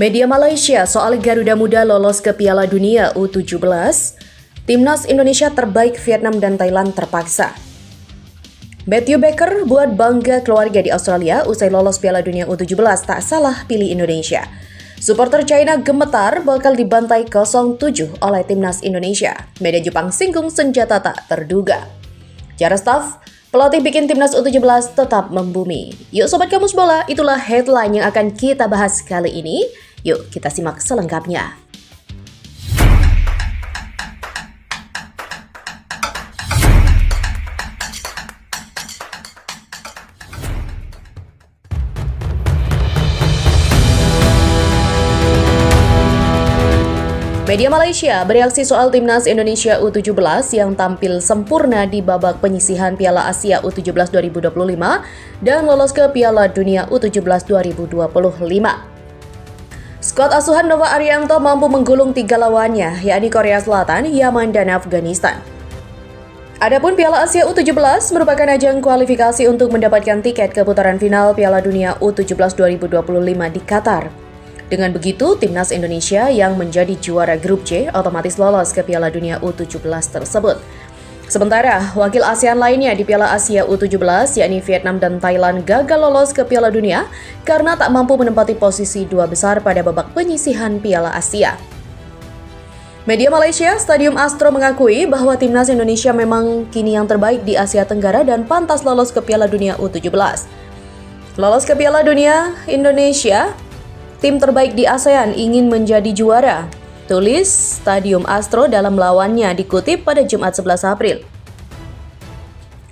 Media Malaysia soal Garuda Muda lolos ke Piala Dunia U17, Timnas Indonesia terbaik Vietnam dan Thailand terpaksa. Matthew Baker buat bangga keluarga di Australia usai lolos Piala Dunia U17, tak salah pilih Indonesia. Supporter China gemetar bakal dibantai 0-7 oleh Timnas Indonesia. Media Jepang singgung senjata tak terduga. Cara staf, pelatih bikin Timnas U17 tetap membumi. Yuk Sobat Kamus Bola, itulah headline yang akan kita bahas kali ini. Yuk kita simak selengkapnya. Media Malaysia bereaksi soal Timnas Indonesia U17 yang tampil sempurna di babak penyisihan Piala Asia U17 2025 dan lolos ke Piala Dunia U17 2025. Skuad asuhan Nova Arianto mampu menggulung 3 lawannya, yakni Korea Selatan, Yaman, dan Afghanistan. Adapun Piala Asia U17 merupakan ajang kualifikasi untuk mendapatkan tiket ke putaran final Piala Dunia U17 2025 di Qatar. Dengan begitu, Timnas Indonesia yang menjadi juara grup C otomatis lolos ke Piala Dunia U17 tersebut. Sementara, wakil ASEAN lainnya di Piala Asia U17, yakni Vietnam dan Thailand, gagal lolos ke Piala Dunia karena tak mampu menempati posisi 2 besar pada babak penyisihan Piala Asia. Media Malaysia, Stadium Astro mengakui bahwa Timnas Indonesia memang kini yang terbaik di Asia Tenggara dan pantas lolos ke Piala Dunia U17. Lolos ke Piala Dunia Indonesia, tim terbaik di ASEAN ingin menjadi juara, tulis Stadium Astro dalam lawannya dikutip pada Jumat 11 April.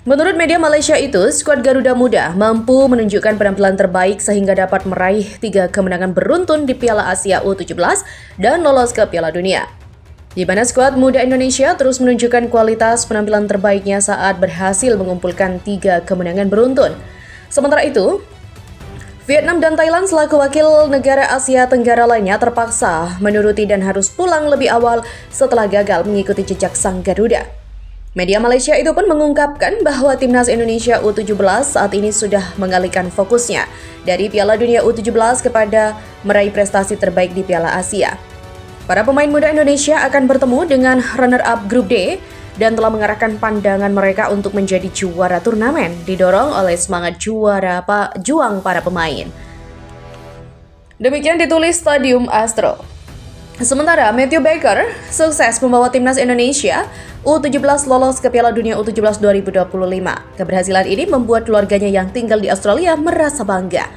Menurut media Malaysia itu, skuad Garuda Muda mampu menunjukkan penampilan terbaik sehingga dapat meraih 3 kemenangan beruntun di Piala Asia U17 dan lolos ke Piala Dunia. Di mana skuad muda Indonesia terus menunjukkan kualitas penampilan terbaiknya saat berhasil mengumpulkan 3 kemenangan beruntun. Sementara itu, Vietnam dan Thailand selaku wakil negara Asia Tenggara lainnya terpaksa menuruti dan harus pulang lebih awal setelah gagal mengikuti jejak sang Garuda. Media Malaysia itu pun mengungkapkan bahwa Timnas Indonesia U17 saat ini sudah mengalihkan fokusnya dari Piala Dunia U17 kepada meraih prestasi terbaik di Piala Asia. Para pemain muda Indonesia akan bertemu dengan runner-up grup D dan telah mengarahkan pandangan mereka untuk menjadi juara turnamen, didorong oleh semangat juang para pemain. Demikian ditulis Stadium Astro. Sementara Matthew Baker sukses membawa Timnas Indonesia U17 lolos ke Piala Dunia U17 2025. Keberhasilan ini membuat keluarganya yang tinggal di Australia merasa bangga.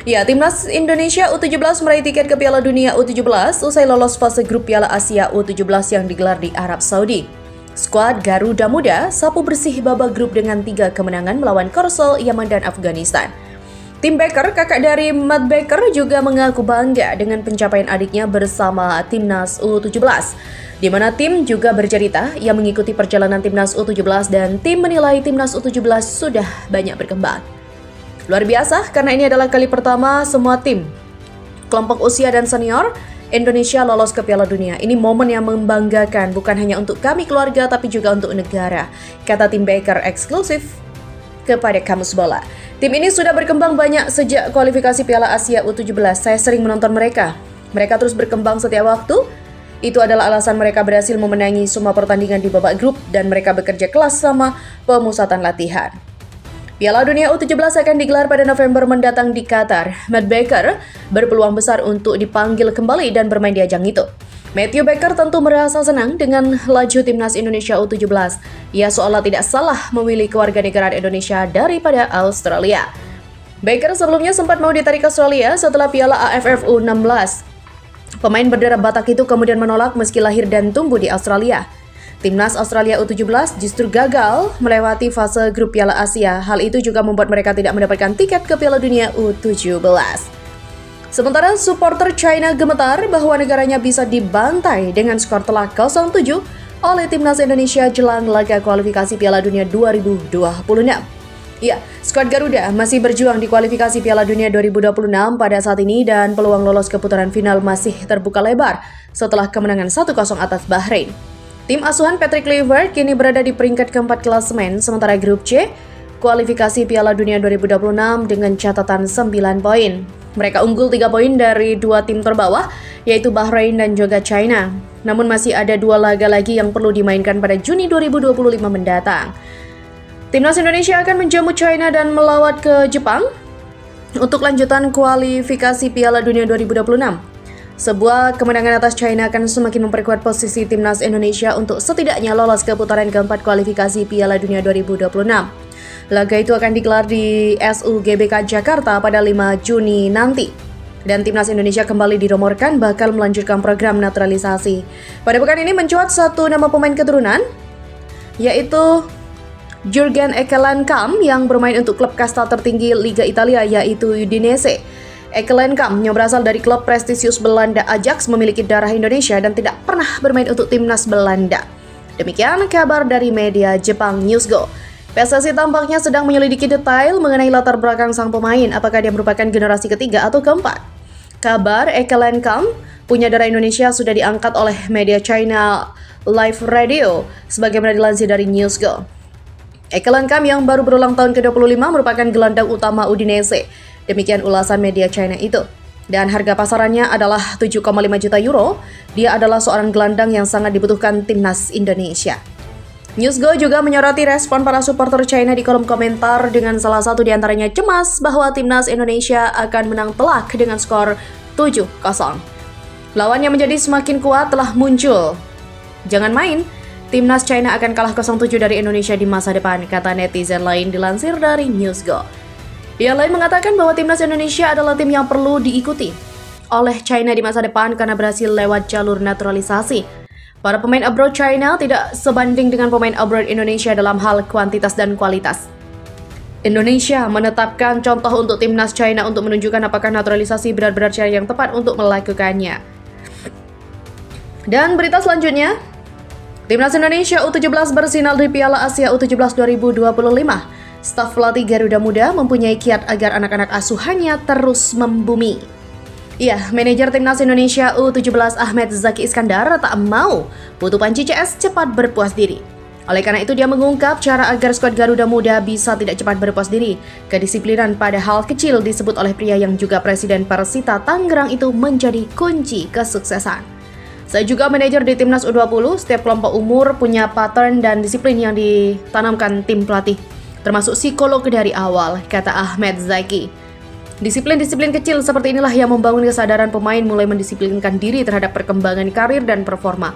Ya, Timnas Indonesia U17 meraih tiket ke Piala Dunia U17 usai lolos fase grup Piala Asia U17 yang digelar di Arab Saudi. Skuad Garuda Muda sapu bersih babak grup dengan 3 kemenangan melawan Korsel, Yaman, dan Afghanistan. Tim Baker, kakak dari Matt Baker, juga mengaku bangga dengan pencapaian adiknya bersama Timnas U17, di mana tim juga bercerita yang mengikuti perjalanan Timnas U17 dan tim menilai Timnas U17 sudah banyak berkembang. Luar biasa karena ini adalah kali pertama semua tim, kelompok usia dan senior, Indonesia lolos ke Piala Dunia. Ini momen yang membanggakan bukan hanya untuk kami keluarga tapi juga untuk negara, kata tim Baker eksklusif kepada Kamus Bola. Tim ini sudah berkembang banyak sejak kualifikasi Piala Asia U17. Saya sering menonton mereka. Mereka terus berkembang setiap waktu. Itu adalah alasan mereka berhasil memenangi semua pertandingan di babak grup dan mereka bekerja keras sama pemusatan latihan. Piala Dunia U17 akan digelar pada November mendatang di Qatar. Matt Baker berpeluang besar untuk dipanggil kembali dan bermain di ajang itu. Matthew Baker tentu merasa senang dengan laju Timnas Indonesia U17. Ia seolah tidak salah memilih kewarganegaraan Indonesia daripada Australia. Baker sebelumnya sempat mau ditarik ke Australia setelah Piala AFF U16. Pemain berdarah Batak itu kemudian menolak meski lahir dan tumbuh di Australia. Timnas Australia U17 justru gagal melewati fase grup Piala Asia. Hal itu juga membuat mereka tidak mendapatkan tiket ke Piala Dunia U17. Sementara supporter China gemetar bahwa negaranya bisa dibantai dengan skor telak 0-7 oleh Timnas Indonesia jelang laga kualifikasi Piala Dunia 2026. Ya, skuad Garuda masih berjuang di kualifikasi Piala Dunia 2026 pada saat ini dan peluang lolos ke putaran final masih terbuka lebar setelah kemenangan 1-0 atas Bahrain. Tim asuhan Patrick Kluivert kini berada di peringkat keempat klasemen, sementara grup C kualifikasi Piala Dunia 2026 dengan catatan 9 poin. Mereka unggul 3 poin dari 2 tim terbawah, yaitu Bahrain dan juga China. Namun masih ada 2 laga lagi yang perlu dimainkan pada Juni 2025 mendatang. Timnas Indonesia akan menjamu China dan melawat ke Jepang untuk lanjutan kualifikasi Piala Dunia 2026. Sebuah kemenangan atas China akan semakin memperkuat posisi Timnas Indonesia untuk setidaknya lolos ke putaran keempat kualifikasi Piala Dunia 2026. Laga itu akan digelar di SUGBK Jakarta pada 5 Juni nanti. Dan Timnas Indonesia kembali dinomorkan bakal melanjutkan program naturalisasi. Pada pekan ini mencuat satu nama pemain keturunan, yaitu Jurgen Ekkelenkamp yang bermain untuk klub kasta tertinggi Liga Italia yaitu Udinese. Ekkelenkamp yang berasal dari klub prestisius Belanda Ajax memiliki darah Indonesia dan tidak pernah bermain untuk timnas Belanda. Demikian kabar dari media Jepang Newsgo. PSSI tampaknya sedang menyelidiki detail mengenai latar belakang sang pemain, apakah dia merupakan generasi ketiga atau keempat. Kabar Ekkelenkamp punya darah Indonesia sudah diangkat oleh media China Live Radio sebagaimana dilansir dari Newsgo. Ekkelenkamp yang baru berulang tahun ke-25 merupakan gelandang utama Udinese. Demikian ulasan media China itu. Dan harga pasarannya adalah 7,5 juta euro. Dia adalah seorang gelandang yang sangat dibutuhkan timnas Indonesia. Newsgo juga menyoroti respon para supporter China di kolom komentar dengan salah satu diantaranya cemas bahwa timnas Indonesia akan menang telak dengan skor 7-0. Lawan yang menjadi semakin kuat telah muncul. Jangan main, timnas China akan kalah 0-7 dari Indonesia di masa depan, kata netizen lain dilansir dari Newsgo. Yang lain mengatakan bahwa timnas Indonesia adalah tim yang perlu diikuti oleh China di masa depan karena berhasil lewat jalur naturalisasi. Para pemain abroad China tidak sebanding dengan pemain abroad Indonesia dalam hal kuantitas dan kualitas. Indonesia menetapkan contoh untuk timnas China untuk menunjukkan apakah naturalisasi benar-benar cara yang tepat untuk melakukannya. Dan berita selanjutnya, timnas Indonesia U17 bersinar di Piala Asia U17 2025. Staf pelatih Garuda Muda mempunyai kiat agar anak-anak asuhannya terus membumi. Ya, manajer timnas Indonesia U17 Ahmed Zaki Iskandar tak mau putu panci CS cepat berpuas diri. Oleh karena itu dia mengungkap cara agar skuad Garuda Muda bisa tidak cepat berpuas diri. Kedisiplinan pada hal kecil disebut oleh pria yang juga presiden Persita Tangerang itu menjadi kunci kesuksesan. Saya juga manajer di timnas U20, setiap kelompok umur punya pattern dan disiplin yang ditanamkan tim pelatih. Termasuk psikolog dari awal, kata Ahmed Zaki. Disiplin-disiplin kecil seperti inilah yang membangun kesadaran pemain mulai mendisiplinkan diri terhadap perkembangan karir dan performa.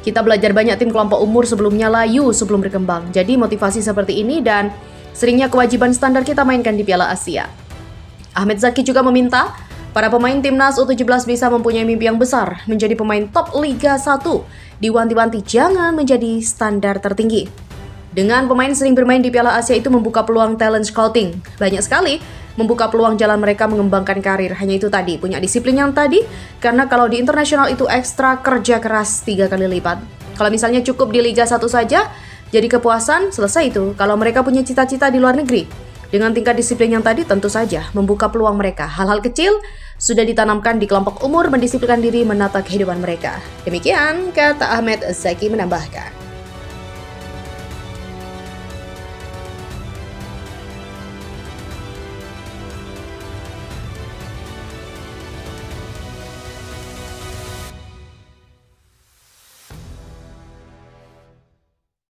Kita belajar banyak tim kelompok umur sebelumnya layu sebelum berkembang. Jadi motivasi seperti ini dan seringnya kewajiban standar kita mainkan di Piala Asia. Ahmed Zaki juga meminta para pemain timnas U17 bisa mempunyai mimpi yang besar, menjadi pemain top Liga 1. Diwanti-wanti jangan menjadi standar tertinggi. Dengan pemain sering bermain di Piala Asia itu membuka peluang talent scouting. Banyak sekali membuka peluang jalan mereka mengembangkan karir. Hanya itu tadi, punya disiplin yang tadi. Karena kalau di internasional itu ekstra kerja keras 3 kali lipat. Kalau misalnya cukup di Liga 1 saja, jadi kepuasan, selesai itu. Kalau mereka punya cita-cita di luar negeri. Dengan tingkat disiplin yang tadi tentu saja membuka peluang mereka. Hal-hal kecil sudah ditanamkan di kelompok umur mendisiplinkan diri menata kehidupan mereka. Demikian kata Ahmed Zaki menambahkan.